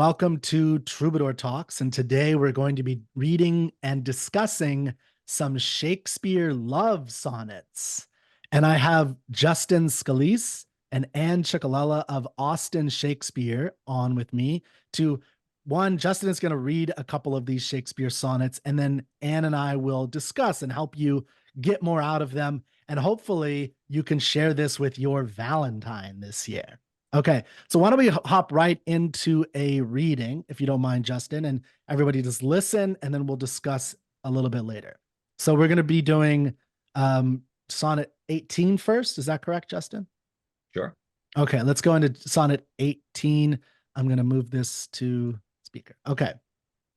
welcome to Troubadour Talks. And today we're going to be reading and discussing some Shakespeare love sonnets. And I have Justin Scalise and Anne Cicolella of Austin Shakespeare on with me to Justin is going to read a couple of these Shakespeare sonnets, and then Anne and I will discuss and help you get more out of them. And hopefully you can share this with your Valentine this year. Okay, so why don't we hop right into a reading, if you don't mind, Justin, and everybody just listen, and then we'll discuss a little bit later. So we're going to be doing Sonnet 18 first. Is that correct, Justin? Sure. Okay, let's go into Sonnet 18. I'm going to move this to speaker. Okay,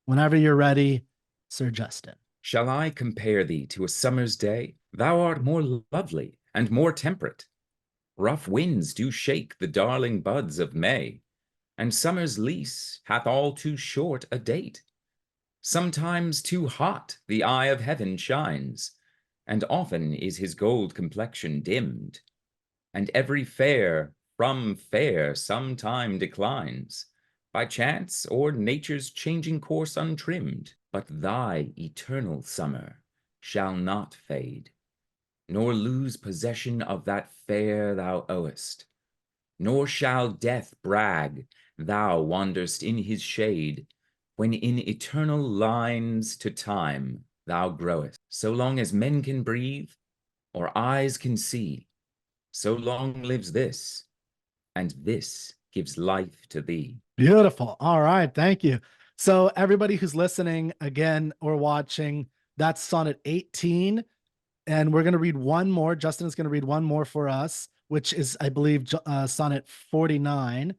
whenever you're ready, Sir Justin. Shall I compare thee to a summer's day? Thou art more lovely and more temperate. Rough winds do shake the darling buds of May, and summer's lease hath all too short a date. Sometimes too hot the eye of heaven shines, and often is his gold complexion dimmed, and every fair from fair sometime declines, by chance or nature's changing course untrimmed. But thy eternal summer shall not fade, nor lose possession of that fair thou owest, nor shall death brag thou wanderst in his shade, when in eternal lines to time thou growest. So long as men can breathe, or eyes can see, so long lives this, and this gives life to thee. Beautiful. All right, thank you. So everybody who's listening again or watching, that's Sonnet 18. And we're going to read one more. Justin is going to read one more for us, which is, I believe, Sonnet 49.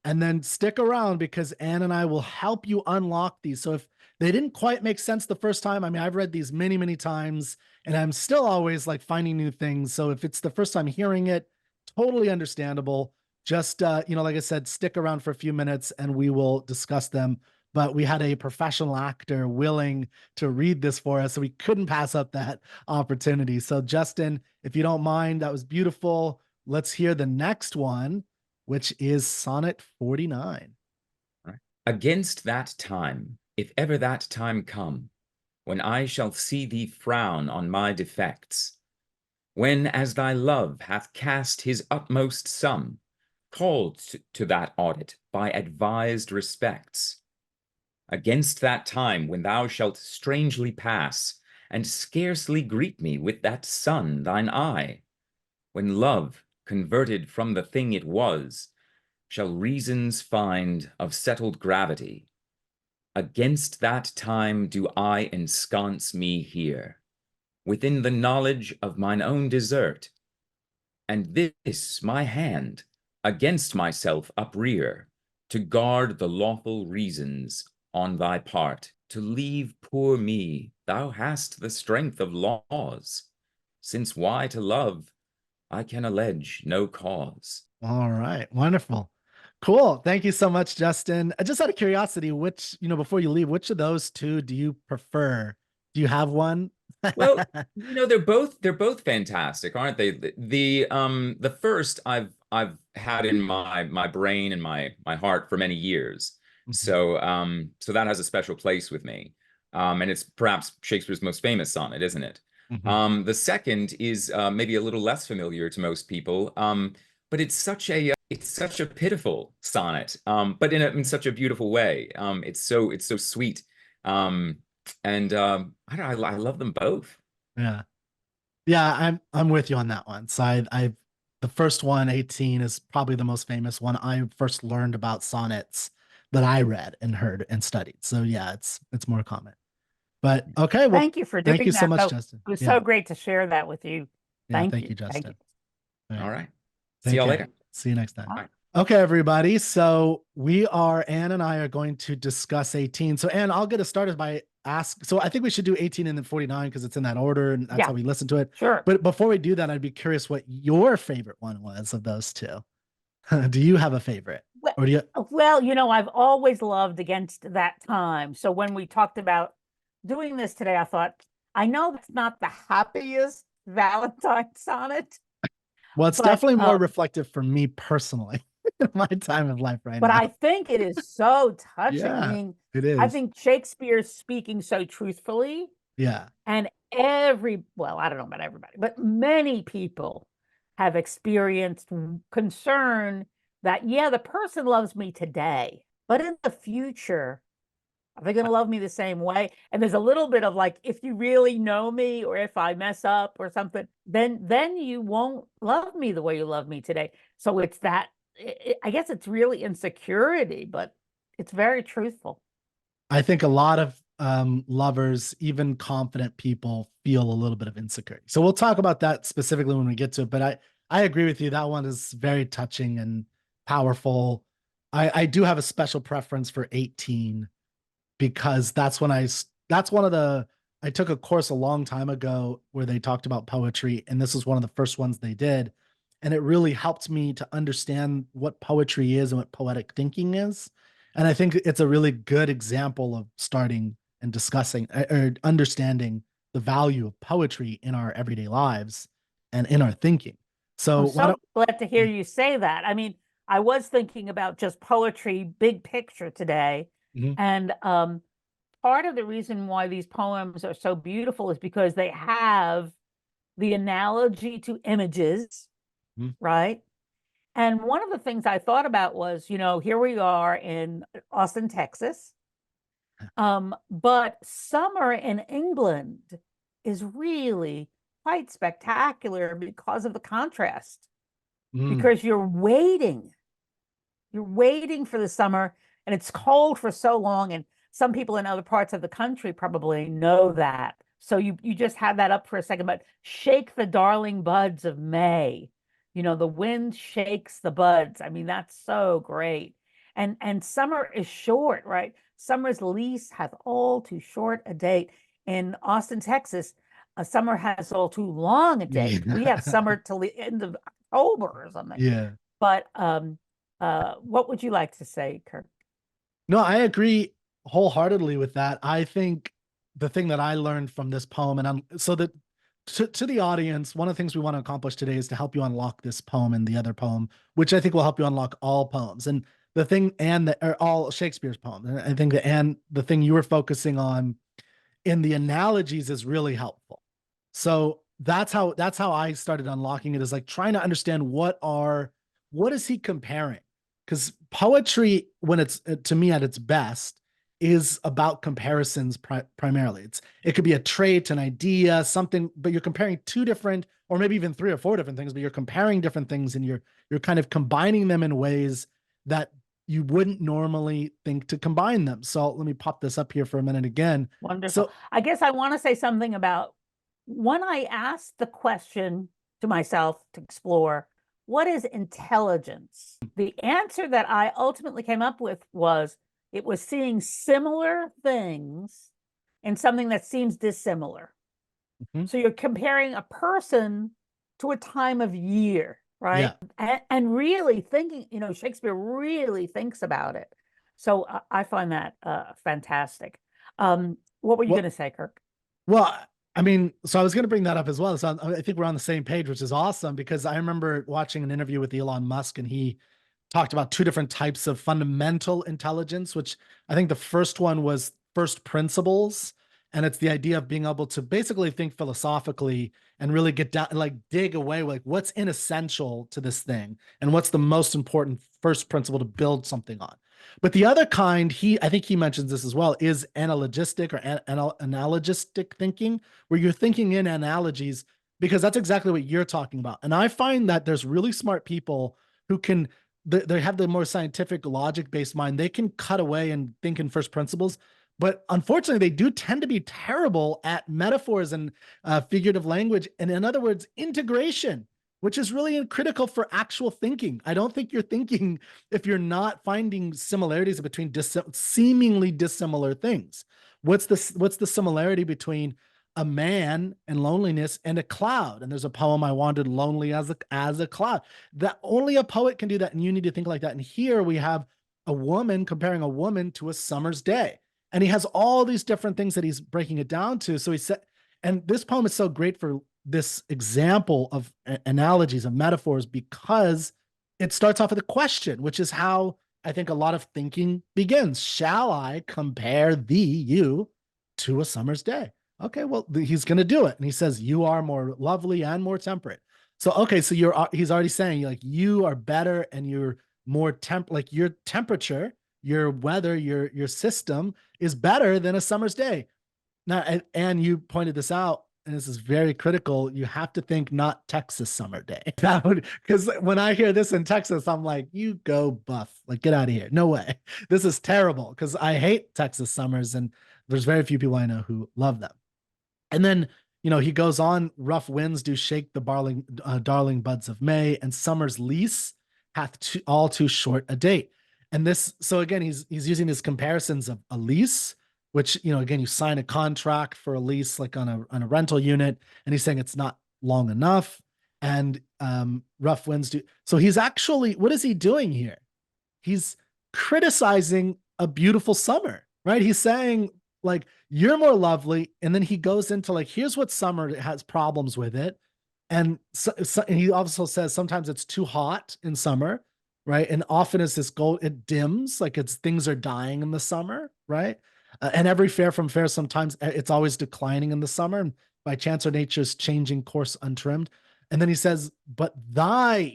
And then stick around because Anne and I will help you unlock these. So if they didn't quite make sense the first time, I mean, I've read these many, many times, and I'm still always like finding new things. So if it's the first time hearing it, totally understandable. Just, like I said, stick around for a few minutes and we will discuss them. But we had a professional actor willing to read this for us, so we couldn't pass up that opportunity. So Justin, if you don't mind, that was beautiful. Let's hear the next one, which is Sonnet 49. Right. Against that time, if ever that time come, when I shall see thee frown on my defects, when as thy love hath cast his utmost sum, called to that audit by advised respects, against that time when thou shalt strangely pass, and scarcely greet me with that sun thine eye, when love, converted from the thing it was, shall reasons find of settled gravity, against that time do I ensconce me here, within the knowledge of mine own desert, and this my hand against myself uprear, to guard the lawful reasons on thy part. To leave poor me thou hast the strength of laws, since why to love I can allege no cause. All right, wonderful. Cool. Thank you so much, Justin. Just out of curiosity, which, before you leave, which of those two do you prefer? Do you have one? Well, they're both fantastic, aren't they? The first I've had in my brain and my heart for many years. So that has a special place with me. And it's perhaps Shakespeare's most famous sonnet, isn't it? The second is maybe a little less familiar to most people. But it's such a pitiful sonnet, but in such a beautiful way. It's so sweet. And I don't know, I love them both. Yeah. Yeah, I'm with you on that one. So I the first one, 18, is probably the most famous one. I first learned about sonnets that I read and heard and studied. So yeah, it's more common. But okay, well, thank you for thank doing you so that. much, So Justin. it was Yeah. so great to share that with you. Yeah, Thank you. Justin. Thank All right. All right. See Take y'all care. later. See you next time. All right. Okay, everybody. So Anne and I are going to discuss 18. So Anne, I'll get us started by so I think we should do 18 and then 49 because it's in that order and that's how we listen to it. Sure. But before we do that, I'd be curious what your favorite one was of those two. Do you have a favorite? Well, or do you? Well, I've always loved Against That Time. So when we talked about doing this today, I thought, I know it's not the happiest Valentine sonnet. Well, it's definitely more reflective for me personally. in my time of life right But now. I think it is so touching. I Yeah, mean, it I is. think Shakespeare's speaking so truthfully, Yeah. and well, I don't know about everybody, but many people have experienced concern that, yeah, the person loves me today, but in the future, are they going to love me the same way? And there's a little bit of like, if you really know me, or if I mess up or something, then you won't love me the way you love me today. So it's that, I guess it's really insecurity, but it's very truthful. I think a lot of lovers, even confident people, feel a little bit of insecurity. So we'll talk about that specifically when we get to it. But I agree with you. That one is very touching and powerful. I do have a special preference for 18 because that's one of the I took a course a long time ago where they talked about poetry, and this was one of the first ones they did. And it really helped me to understand what poetry is and what poetic thinking is. And I think it's a really good example of starting and discussing or understanding the value of poetry in our everyday lives and in our thinking. I'm So why so don't glad to hear you say that. I mean, I was thinking about just poetry, big picture today. Mhm. And part of the reason why these poems are so beautiful is because they have the analogy to images, Mhm. right? And one of the things I thought about was, here we are in Austin, Texas. But summer in England is really quite spectacular because of the contrast, Mm. because you're waiting for the summer, and it's cold for so long. And some people in other parts of the country probably know that. So you just had that up for a second, but shake the darling buds of May. The wind shakes the buds. I mean, that's so great. And summer is short, right? Summer's lease hath all too short a date. In Austin, Texas, a summer has all too long a date. We have Yeah. summer till the end of October or something. Yeah. But what would you like to say, Kirk? No, I agree wholeheartedly with that. I think the thing that I learned from this poem, and so that to the audience, one of the things we want to accomplish today is to help you unlock this poem and the other poem, which I think will help you unlock all poems. And the thing, and the, or all Shakespeare's poems. And I think the thing you were focusing on in the analogies is really helpful. So that's how I started unlocking it, is like trying to understand what is he comparing? Because poetry, when it's to me at its best, is about comparisons primarily. It could be a trait, an idea, something, but you're comparing two different, or maybe even three or four different things, but you're comparing different things, and you're kind of combining them in ways that you wouldn't normally think to combine them. So let me pop this up here for a minute again. Wonderful. So I guess I want to say something about when I asked the question to myself to explore, what is intelligence? The answer that I ultimately came up with was, it was seeing similar things in something that seems dissimilar. mhm, So you're comparing a person to a time of year, right? yeah. And really thinking, Shakespeare really thinks about it. So I find that fantastic. What were you going Well, to say, Kirk? Well, I mean, so I was going to bring that up as well. So I think we're on the same page, which is awesome, because I remember watching an interview with Elon Musk, and he talked about two different types of fundamental intelligence, which I think the first one was first principles. And it's the idea of being able to basically think philosophically and really get down, like dig away, like what's inessential to this thing and what's the most important first principle to build something on. But the other kind, I think he mentions this as well, is analogistic or analogistic thinking, where you're thinking in analogies, because that's exactly what you're talking about. And I find that there's really smart people who can, they have the more scientific logic based mind. They can cut away and think in first principles. But unfortunately, they do tend to be terrible at metaphors and figurative language. And in other words, integration, which is really critical for actual thinking. I don't think you're thinking if you're not finding similarities between seemingly dissimilar things. What's the similarity between a man and loneliness and a cloud? And there's a poem, I wandered lonely as a cloud. That only a poet can do that, and you need to think like that. And here we have a woman comparing a woman to a summer's day. And he has all these different things that he's breaking it down to. So he said, and this poem is so great for this example of analogies, of metaphors, because it starts off with a question, which is how I think a lot of thinking begins. Shall I compare thee, you, to a summer's day? Okay, well, he's going to do it. And he says, you are more lovely and more temperate. So, okay, so he's already saying like you are better and you're more like your temperature, your weather, your system is better than a summer's day. Now, and you pointed this out, and this is very critical. You have to think not Texas summer day. That would, because when I hear this in Texas, I'm like, you go buff, like get out of here. No way. This is terrible because I hate Texas summers, and there's very few people I know who love them. And then, he goes on, rough winds do shake the darling buds of May, and summer's lease hath all too short a date. And this, so again, he's using these comparisons of a lease, which, again, you sign a contract for a lease, like on a rental unit, and he's saying it's not long enough. And rough winds do. So he's actually, what is he doing here? He's criticizing a beautiful summer, right? He's saying, like, you're more lovely. And then he goes into like, here's what summer has problems with it. And, and he also says sometimes it's too hot in summer, right? And often it's this gold, it dims, like things are dying in the summer, right? And every fair from fair, sometimes it's always declining in the summer. And by chance or nature's changing course untrimmed. And then he says, but then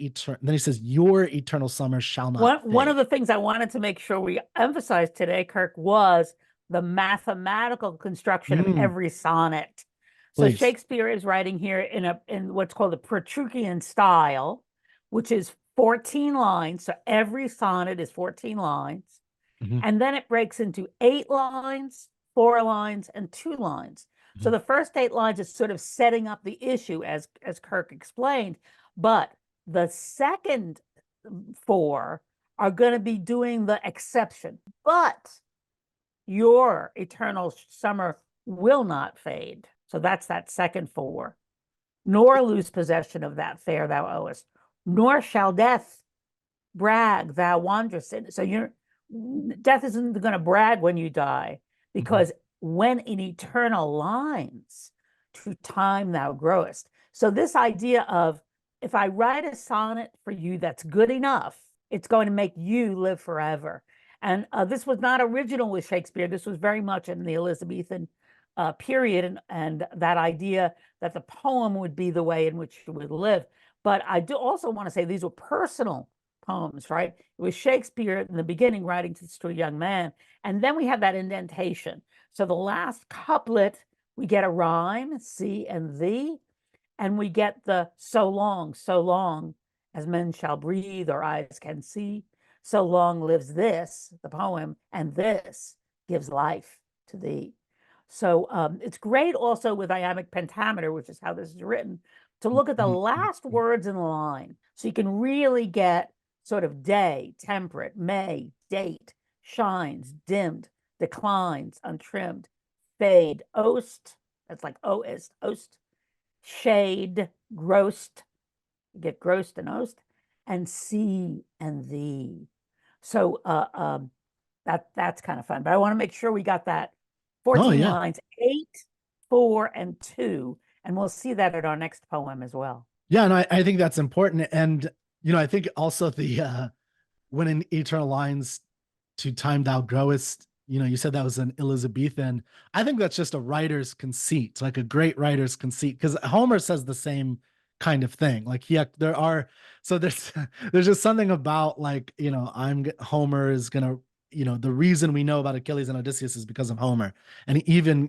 he says, your eternal summer shall not fade. One of the things I wanted to make sure we emphasized today, Kirk, was the mathematical construction of every sonnet. So Shakespeare is writing here in what's called the Petrarchan style, which is 14 lines. So every sonnet is 14 lines. And then it breaks into 8 lines, 4 lines, and 2 lines. So the first 8 lines is sort of setting up the issue, as Kirk explained. But the second 4 are going to be doing the exception. But your eternal summer will not fade. So that's that second 4. Nor lose possession of that fair thou owest, nor shall death brag thou wanderest in. So death isn't going to brag when you die, because when in eternal lines to time thou growest. So this idea of, if I write a sonnet for you that's good enough, it's going to make you live forever. And this was not original with Shakespeare. This was very much in the Elizabethan period, and that idea that the poem would be the way in which you would live. But I do also want to say these were personal poems, right? It was Shakespeare in the beginning writing to a young man, and then we have that indentation. So the last couplet, we get a rhyme, see and thee, and we get the so long as men shall breathe or eyes can see, so long lives this, the poem, and this gives life to thee. So it's great also with iambic pentameter, which is how this is written, to look at the last words in the line. So you can really get sort of day, temperate, May, date, shines, dimmed, declines, untrimmed, fade, ost, that's like oist, shade, grossed, you get grossed and ost, and see and thee. So that's kind of fun. But I want to make sure we got that 14 lines, 8, 4, and 2, and we'll see that at our next poem as well. Yeah, and I think that's important. And I think also the when in eternal lines to time thou growest, you said that was an Elizabethan. I think that's just a writer's conceit, like a great writer's conceit, because Homer says the same kind of thing. Like there's just something about, like, Homer is gonna, the reason we know about Achilles and Odysseus is because of Homer. And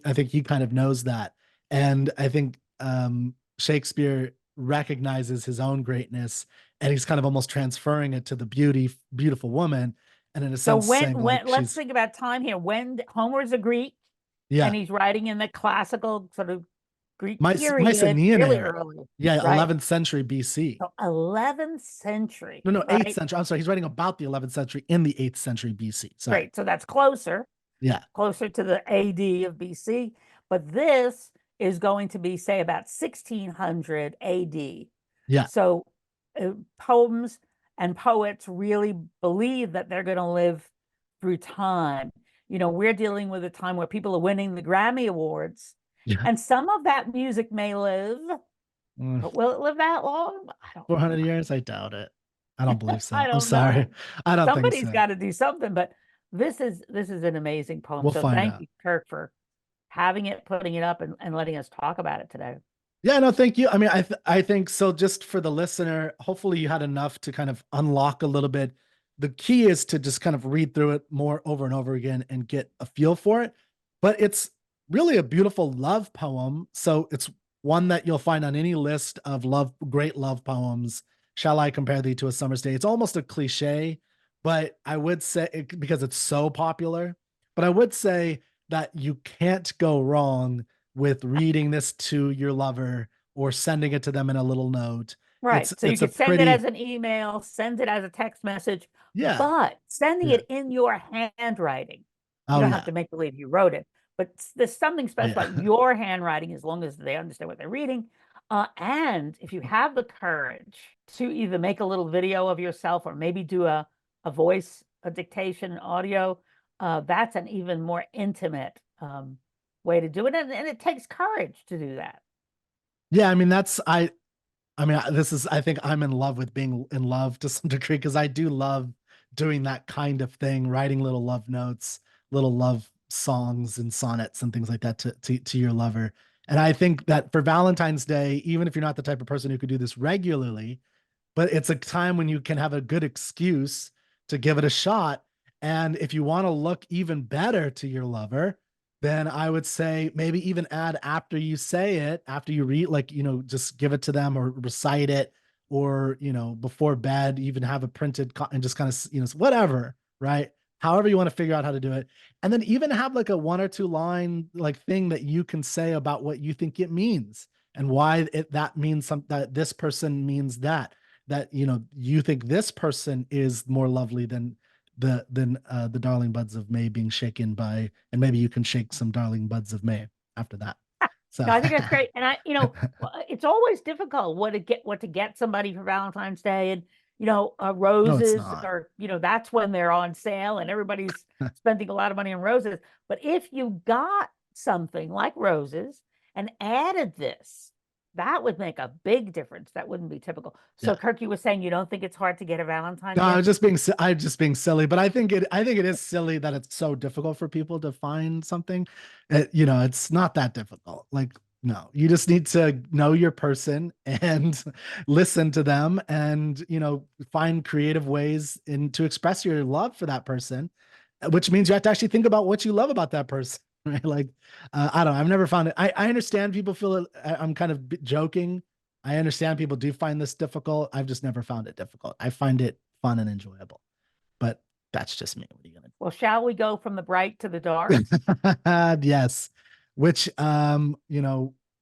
I think he kind of knows that. And I think Shakespeare recognizes his own greatness, and he's kind of almost transferring it to the beautiful woman. And in a sense, let's think about time here. When Homer's a Greek, and he's writing in the classical sort of Greek period, Mycenaean really era. early. Yeah, right? 11th century BC. So 11th century. No, 8th century. I'm sorry, he's writing about the 11th century in the 8th century BC. Sorry. Great, so that's closer. Yeah. Closer to the AD of BC. But this is going to be, say, about 1600 AD. Yeah. So poems and poets really believe that they're going to live through time. We're dealing with a time where people are winning the Grammy Awards, and some of that music may live, but will it live that long? 400 years? I doubt it. I don't believe I so. I'm don't sorry. know. I don't think Somebody's so. got to do something, but this is an amazing poem. We'll So find thank out. you, Kirk, for having it, putting it up, and letting us talk about it today. Yeah, no, thank you. I mean, I think so. Just for the listener, hopefully you had enough to kind of unlock a little bit. The key is to just kind of read through it more over and over again and get a feel for it. But it's really a beautiful love poem. So it's one that you'll find on any list of great love poems. Shall I compare thee to a summer's day? It's almost a cliche, but I would say because it's so popular, but I would say that you can't go wrong with reading this to your lover or sending it to them in a little note. Right. So you It's a could send it pretty as an email, send it as a text message, yeah. but sending Yeah. it in your handwriting, you Oh don't have yeah. to make believe you wrote it, but there's something Oh special about yeah. your handwriting as long as they understand what they're reading. And if you have the courage to either make a little video of yourself or maybe do a voice, a dictation, audio, that's an even more intimate way to do it. And it takes courage to do that. Yeah, I mean this is I think I'm in love with being in love to some degree because I do love doing that kind of thing, writing little love notes, little love songs and sonnets and things like that to your lover. And I think that for Valentine's Day, even if you're not the type of person who could do this regularly, but it's a time when you can have a good excuse to give it a shot. And if you want to look even better to your lover, then I would say maybe even add after you say it, after you read, like, just give it to them or recite it, or, before bed, even have a printed and just kind of, whatever, right? However you want to figure out how to do it. And then even have like a 1 or 2 line like thing that you can say about what you think it means and why that means that this person means that you think this person is more lovely than the darling buds of May being shaken by, and maybe you can shake some darling buds of May after that. So No, I think that's great. And it's always difficult what to get somebody for Valentine's Day. And no, it's roses not. are, that's when they're on sale and everybody's spending a lot of money on roses. But if you got something like roses and added this, that would make a big difference. That wouldn't be typical. So Yeah. Kirk, you were saying you don't think it's hard to get a Valentine No, gift? I'm just being silly, but I think it is silly that it's so difficult for people to find something. It's not that difficult. Like, no, you just need to know your person and listen to them and, find creative ways to express your love for that person, which means you have to actually think about what you love about that person. Right. Like, I don't know. I've never found it. I understand people feel it. I'm kind of joking. I understand people do find this difficult. I've just never found it difficult. I find it fun and enjoyable, but that's just me. What are you gonna Well, shall we go from the bright to the dark? do? Yes. Which, well,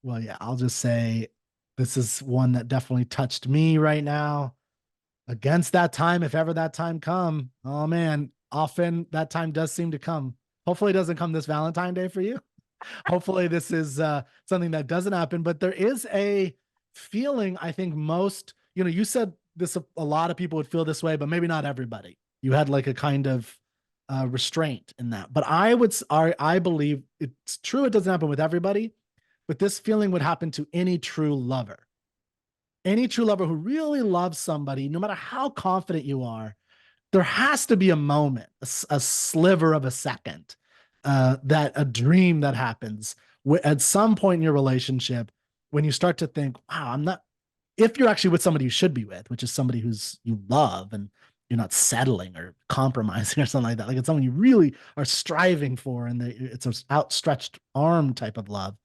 yeah, I'll just say this is one that definitely touched me right now. Against that time, if ever that time come. Oh man, often that time does seem to come. Hopefully it doesn't come this Valentine Day for you. Hopefully this is something that doesn't happen, but there is a feeling, I think most, you said this, a lot of people would feel this way, but maybe not everybody. You had like a kind of restraint in that, but I believe it's true. It doesn't happen with everybody, but this feeling would happen to any true lover who really loves somebody, no matter how confident you are. There has to be a moment, a sliver of a second, that a dream that happens at some point in your relationship when you start to think, wow, I'm not, if you're actually with somebody you should be with, which is somebody who's you love and you're not settling or compromising or something like that. Like it's someone you really are striving for and it's an outstretched arm type of love.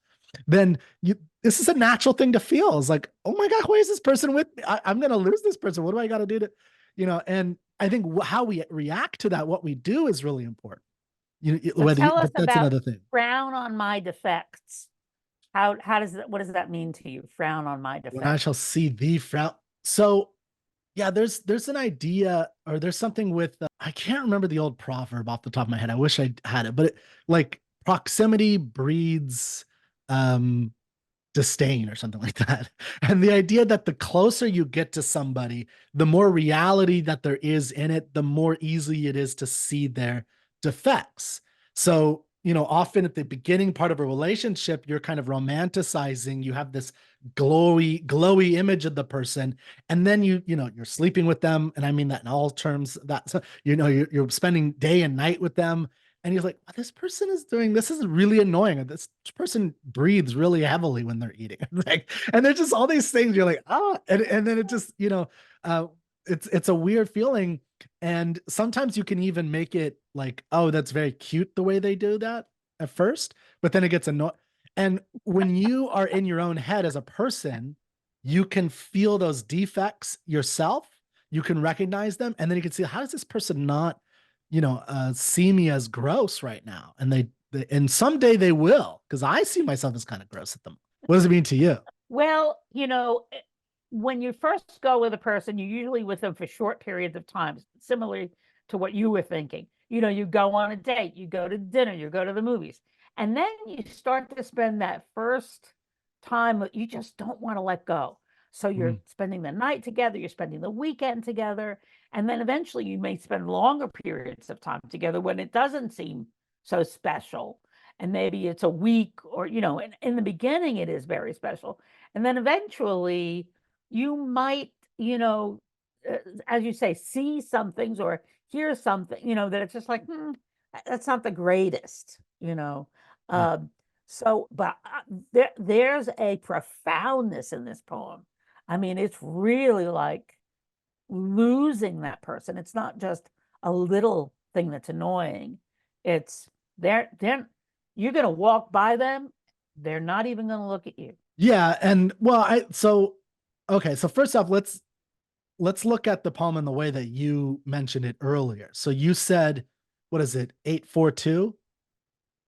Then this is a natural thing to feel. It's like, oh my God, why is this person with me? I'm going to lose this person. What do I got to do to, and I think how we react to that, what we do is really important. So tell us But that's about another thing. frown on my defects. What does that mean to you? Frown on my When I defects. shall see thee frown. So yeah, there's an idea or there's something with, I can't remember the old proverb off the top of my head. I wish I had it, but like proximity breeds, um, disdain or something like that. And the idea that the closer you get to somebody, the more reality that there is in it, the more easy it is to see their defects. So often at the beginning part of a relationship, you're kind of romanticizing, you have this glowy image of the person. And then you're sleeping with them. And I mean that in all terms, that, you're spending day and night with them. And you're like, oh, this person is doing, this is really annoying. This person breathes really heavily when they're eating. Like, and there's just all these things you're like, and then it just, it's a weird feeling. And sometimes you can even make it like, oh, that's very cute the way they do that at first, but then it gets annoying. And when you are in your own head as a person, you can feel those defects yourself. You can recognize them, and then you can see, how does this person not, see me as gross right now? And and someday they will, because I see myself as kind of gross at them. What does it mean to you? Well, when you first go with a person, you're usually with them for short periods of time, similarly to what you were thinking. You go on a date, you go to dinner, you go to the movies, and then you start to spend that first time that you just don't want to let go. So you're spending the night together, you're spending the weekend together, and then eventually you may spend longer periods of time together when it doesn't seem so special. And maybe it's a week, or, in the beginning, it is very special. And then eventually, you might, as you say, see some things or hear something, that it's just like, that's not the greatest. Yeah. But there's a profoundness in this poem. I mean, it's really like losing that person. It's not just a little thing that's annoying. It's they're you're going to walk by them. They're not even going to look at you. Yeah. And well, okay. So first off, let's look at the poem in the way that you mentioned it earlier. So you said, what is it? 8-4-2,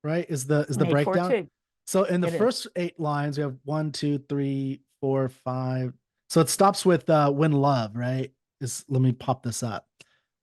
right? Is the breakdown? 8-4-2. So in the It first 8 lines, we have 1, 2, 3, 4, 5. So it stops with when love, right? Let me pop this up.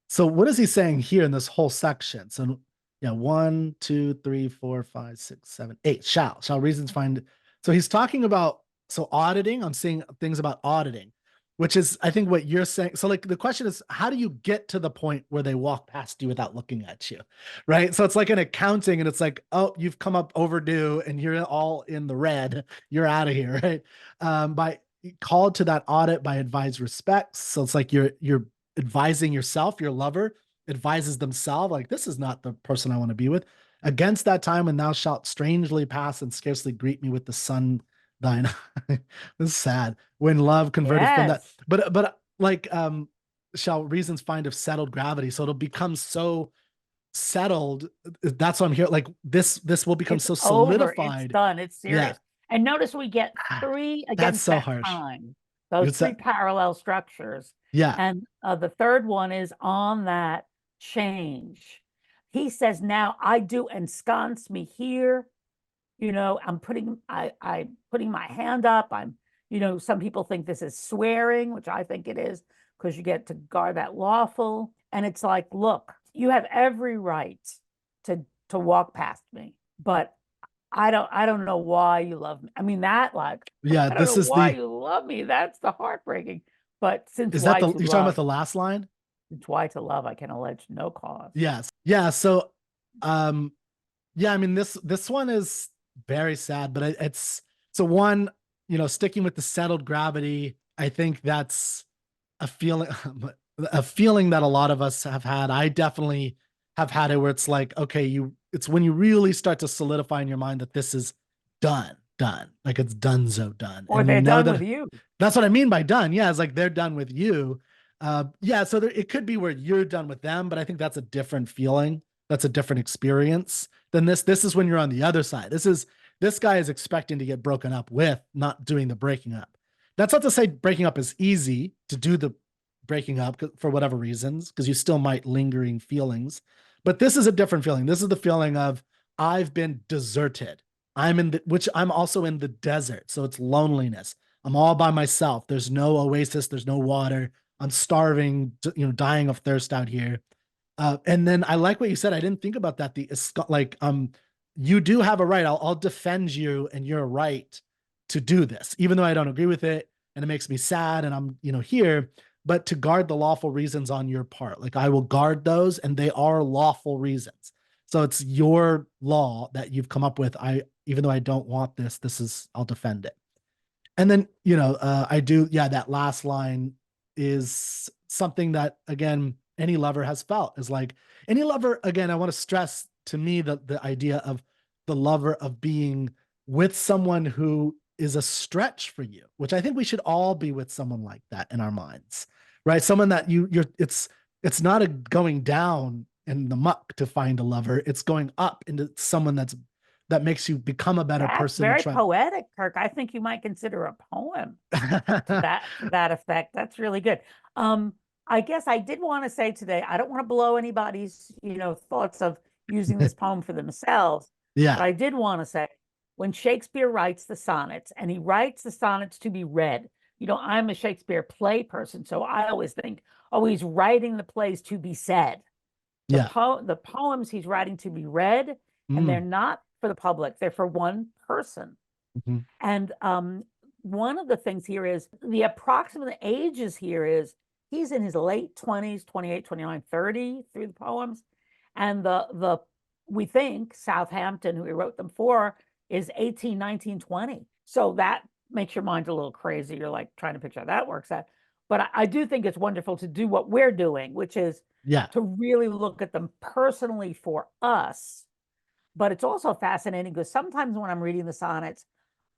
So what is he saying here in this whole section? So yeah, 1, 2, 3, 4, 5, 6, 7, 8. Shall reasons find. So he's talking about, so auditing. I'm seeing things about auditing, which is, I think, what you're saying. So like the question is, how do you get to the point where they walk past you without looking at you? Right. So it's like an accounting, and it's like, oh, you've come up overdue and you're all in the red. You're out of here. Right. By called to that audit by advised respects. So it's like you're advising yourself, your lover advises themselves, like, this is not the person I want to be with. Against that time when thou shalt strangely pass and scarcely greet me with the sun thine. This is sad. When love converted from that, Yes. but like, shall reasons find of settled gravity. So it'll become so settled. That's what I'm here. Like this will become It's so over. It's solidified. done. It's Yeah. serious. And notice we get three That's against so that harsh. time. Those It's three that, parallel structures. yeah. And the third one is on that change. He says, now I do ensconce me here. I'm putting putting my hand up. Some people think this is swearing, which I think it is, because you get to guard that lawful. And it's like, look, you have every right to walk past me, but I don't know why you love me. I mean, that, like, Yeah, I don't this know is why you love me. That's the heartbreaking. But since is that why the, to you're talking about love, the last line? since why to love, I can allege no cause. Yes. Yeah. So, yeah, I mean, this one is very sad, but it's, so one, sticking with the settled gravity, I think that's a feeling, a feeling that a lot of us have had. I definitely have had it, where it's like, okay, it's when you really start to solidify in your mind that this is done, like it's donezo done. Or And they're done that with you. that's what I mean by done. Yeah. It's like they're done with you. Yeah. So it could be where you're done with them, but I think that's a different feeling. That's a different experience than this. This is when you're on the other side. This guy is expecting to get broken up with, not doing the breaking up. That's not to say breaking up is easy, to do the breaking up for whatever reasons, because you still might lingering feelings. But this is a different feeling. This is the feeling of, I've been deserted. Which I'm also in the desert. So it's loneliness. I'm all by myself. There's no oasis. There's no water. I'm starving, dying of thirst out here. And then I like what you said. I didn't think about that. You do have a right. I'll defend you and your right to do this, even though I don't agree with it and it makes me sad and I'm, here, but to guard the lawful reasons on your part. Like, I will guard those, and they are lawful reasons. So it's your law that you've come up with. Even though I don't want this, I'll defend it. And then, I do, yeah, that last line is something that, again, any lover has felt, is like any lover, again, I want to stress, to me, the idea of the lover of being with someone who is a stretch for you, which I think we should all be with someone like that in our minds, right? Someone that it's not a going down in the muck to find a lover. It's going up into someone that makes you become a better That's person. very poetic, Kirk. I think you might consider a poem to that effect. That's really good. I guess I did want to say today, I don't want to blow anybody's, thoughts of using this poem for themselves. Yeah. But I did want to say, when Shakespeare writes the sonnets, and he writes the sonnets to be read, I'm a Shakespeare play person, so I always think, oh, he's writing the plays to be said. Yeah. The poems he's writing to be read, and they're not for the public, they're for one person. Mm-hmm. And one of the things here is the approximate ages here is he's in his late 20s, 28, 29, 30 through the poems. And the we think Southampton, who he wrote them for, is 18, 19, 20. So that makes your mind a little crazy. You're like trying to picture how that works out. But I do think it's wonderful to do what we're doing, which is to really look at them personally for us. But it's also fascinating because sometimes when I'm reading the sonnets,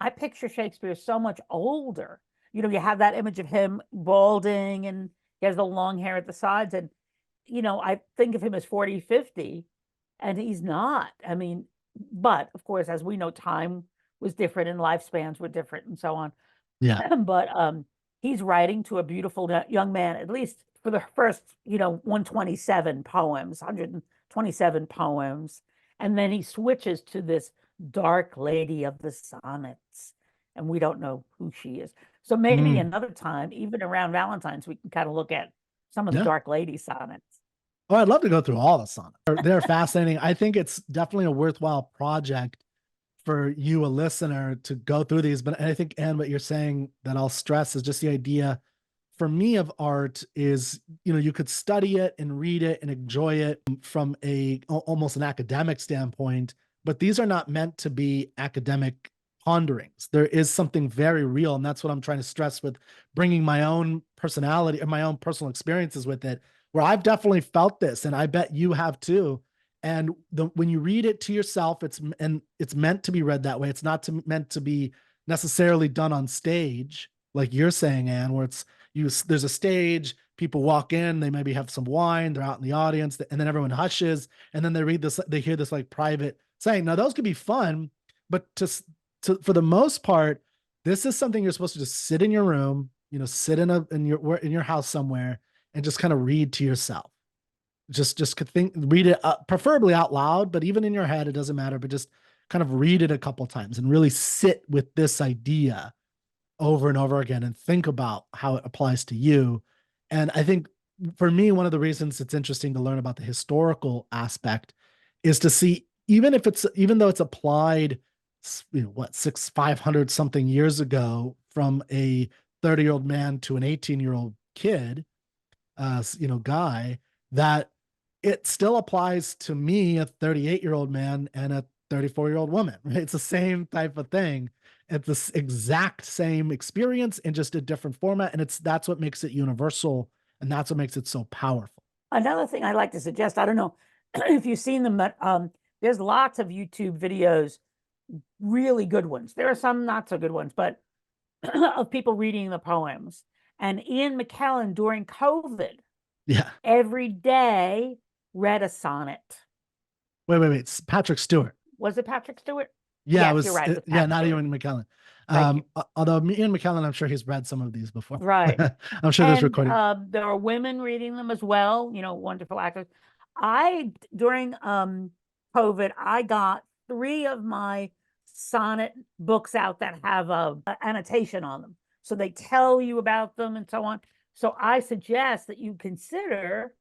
I picture Shakespeare so much older. You have that image of him balding and he has the long hair at the sides. And, I think of him as 40, 50, and he's not. I mean, but of course, as we know, time was different and lifespans were different and so on. Yeah. But he's writing to a beautiful young man, at least for the first, 127 poems, 127 poems. And then he switches to this dark lady of the sonnets, and we don't know who she is. So maybe another time, even around Valentines, we can kind of look at some of the dark lady sonnets. Oh, I'd love to go through all the sonnets. They're fascinating. I think it's definitely a worthwhile project for you, a listener, to go through these. But I think, Anne, what you're saying that I'll stress is just the idea for me of art is, you could study it and read it and enjoy it from almost an academic standpoint, but these are not meant to be academic ponderings. There is something very real. And that's what I'm trying to stress with bringing my own personality or my own personal experiences with it, where I've definitely felt this, and I bet you have too. And when you read it to yourself, it's meant to be read that way. It's not meant to be necessarily done on stage, like you're saying, Anne, where there's a stage, people walk in, they maybe have some wine, they're out in the audience, and then everyone hushes, and then they hear this like private saying. Now those could be fun, but for the most part, this is something you're supposed to just sit in your room, sit in your house somewhere, and just kind of read to yourself. Just read it, preferably out loud, but even in your head, it doesn't matter. But just kind of read it a couple times and really sit with this idea over and over again and think about how it applies to you. And I think for me, one of the reasons it's interesting to learn about the historical aspect is to see, even though it's applied, 500 something years ago from a 30-year-old man to an 18-year-old kid, guy, that it still applies to me, a 38-year-old man and a 34-year-old woman, right? It's the same type of thing. It's the exact same experience in just a different format. And that's what makes it universal. And that's what makes it so powerful. Another thing I like to suggest, I don't know if you've seen them, but there's lots of YouTube videos, really good ones. There are some not so good ones, but of people reading the poems. And Ian McKellen during COVID, every day read a sonnet. Wait. It's Patrick Stewart. Was it Patrick Stewart? Yeah, yes, it was. You're right, Not Ian McKellen. Although Ian McKellen, I'm sure he's read some of these before. Right. I'm sure there's recording. There are women reading them as well, wonderful actors. During COVID, I got 3 of my sonnet books out that have a annotation on them. So they tell you about them and so on. So I suggest that you consider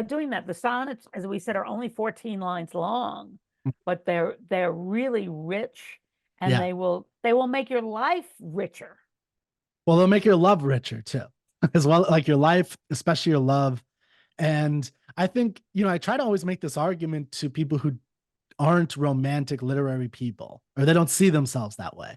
doing that. The sonnets, as we said, are only 14 lines long, but they're really rich, and they will make your life richer. Well, they'll make your love richer too, as well, like your life, especially your love. And I think, you know, I try to always make this argument to people who aren't romantic literary people, or they don't see themselves that way,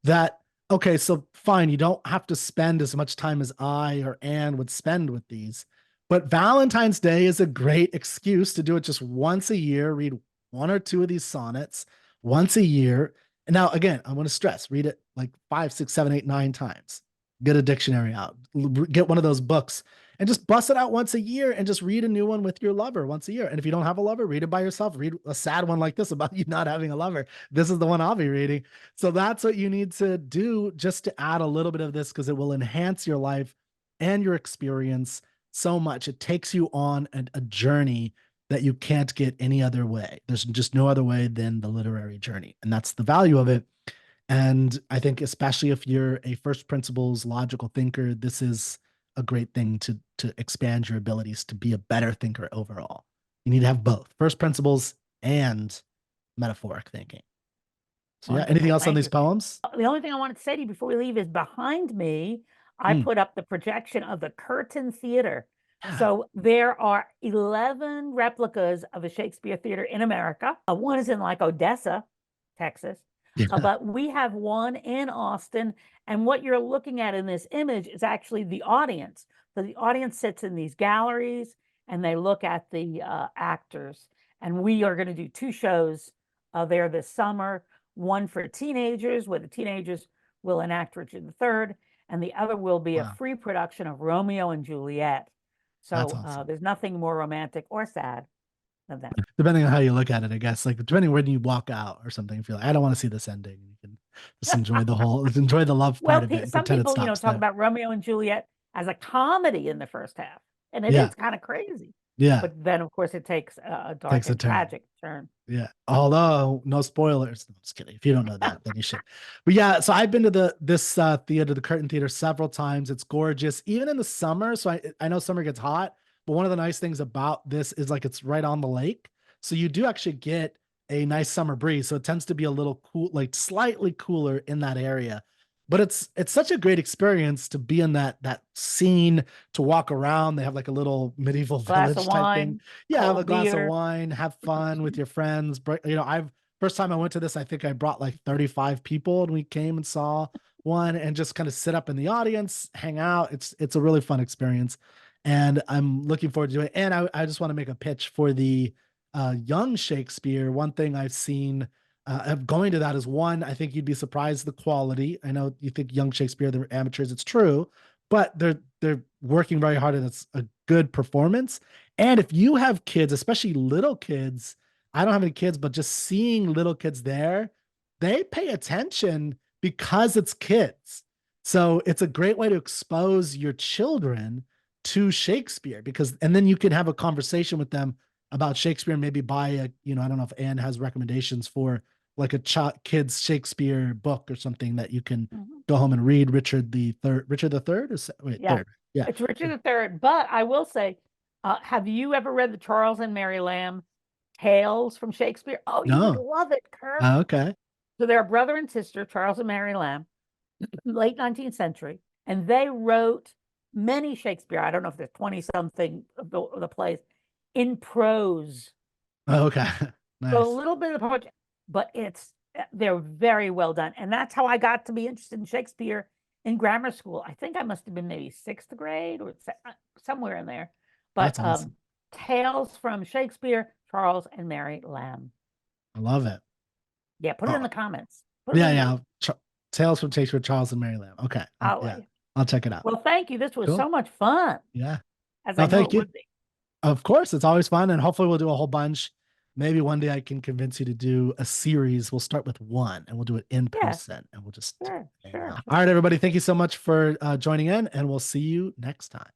that, okay, so fine, you don't have to spend as much time as I or Anne would spend with these, but Valentine's Day is a great excuse to do it just once a year, read one or two of these sonnets once a year. And now, again, I want to stress, read it like 5, 6, 7, 8, 9 times. Get a dictionary out, get one of those books, and just bust it out once a year and just read a new one with your lover once a year. And if you don't have a lover, read it by yourself. Read a sad one like this about you not having a lover. This is the one I'll be reading. So that's what you need to do, just to add a little bit of this, because it will enhance your life and your experience so much. It takes you on a journey that you can't get any other way. There's just no other way than the literary journey. And that's the value of it. And I think, especially if you're a first principles logical thinker, this is a great thing to expand your abilities to be a better thinker overall. You need to have both first principles and metaphoric thinking. So yeah, anything Wonderful. else on Thank these you. poems? The only thing I wanted to say to you before we leave is behind me, I Mm. put up the projection of the Curtain Theater. Yeah. So there are 11 replicas of a Shakespeare theater in America. One is in like Odessa, Texas. Yeah. But we have one in Austin. And what you're looking at in this image is actually the audience. So the audience sits in these galleries and they look at the actors. And we are going to do 2 shows there this summer, one for teenagers, where the teenagers will enact Richard III, and the other will be Wow. a free production of Romeo and Juliet. That's So awesome. there's nothing more romantic or sad than that. Depending on how you look at it, I guess, like depending when you walk out or something, if you're like, I don't want to see this ending, you can just enjoy enjoy the love Well, part of it and some pretend it people, stops talk there. about Romeo and Juliet as a comedy in the first half, and it Yeah. is kind of crazy. Yeah. But then, of course, it takes a dark Takes a and turn. tragic turn. Yeah. Although no spoilers. No, just kidding. If you don't know that, then you should. But yeah, so I've been to this theater, the Curtain Theater, several times. It's gorgeous, even in the summer. So I know summer gets hot, but one of the nice things about this is like it's right on the lake. So you do actually get a nice summer breeze. So it tends to be a little cool, like slightly cooler in that area. But it's such a great experience to be in that scene, to walk around. They have like a little medieval Glass of village type thing. wine, Yeah, have a cold glass of beer. wine, have fun with your friends. You know, first time I went to this, I think I brought like 35 people, and we came and saw one, and just kind of sit up in the audience, hang out. It's a really fun experience, and I'm looking forward to it. And I just want to make a pitch for the young Shakespeare. One thing I've seen of going to that is, one, I think you'd be surprised the quality. I know you think young Shakespeare, they're amateurs. It's true, but they're working very hard, and it's a good performance. And if you have kids, especially little kids, I don't have any kids, but just seeing little kids there, they pay attention because it's kids. So it's a great way to expose your children to Shakespeare, and then you can have a conversation with them about Shakespeare, and maybe buy I don't know if Anne has recommendations for like a kid's Shakespeare book or something that you can go home and read. Richard the Third, Yeah. Third. Yeah. It's Richard III. But I will say, have you ever read the Charles and Mary Lamb tales from Shakespeare? Oh, you would No. love it, Kirk. Okay. So they're brother and sister, Charles and Mary Lamb, late 19th century, and they wrote many Shakespeare. I don't know if there's 20 something of the plays in prose. Okay. So a Nice. little bit of the poetry, but they're very well done. And that's how I got to be interested in Shakespeare in grammar school. I think I must have been maybe 6th grade or somewhere in there. But That's awesome. Tales from Shakespeare, Charles and Mary Lamb. I love it. Yeah, put it in the comments. Yeah. Tales from Shakespeare, Charles and Mary Lamb. Okay. Yeah. I'll check it out. Well, thank you. This was Cool. so much fun. Yeah. As I know thank it you. would be. Of course, it's always fun, and hopefully we'll do a whole bunch. Maybe one day I can convince you to do a series. We'll start with one, and we'll do it in person, and we'll just. Sure. All right, everybody. Thank you so much for joining in, and we'll see you next time.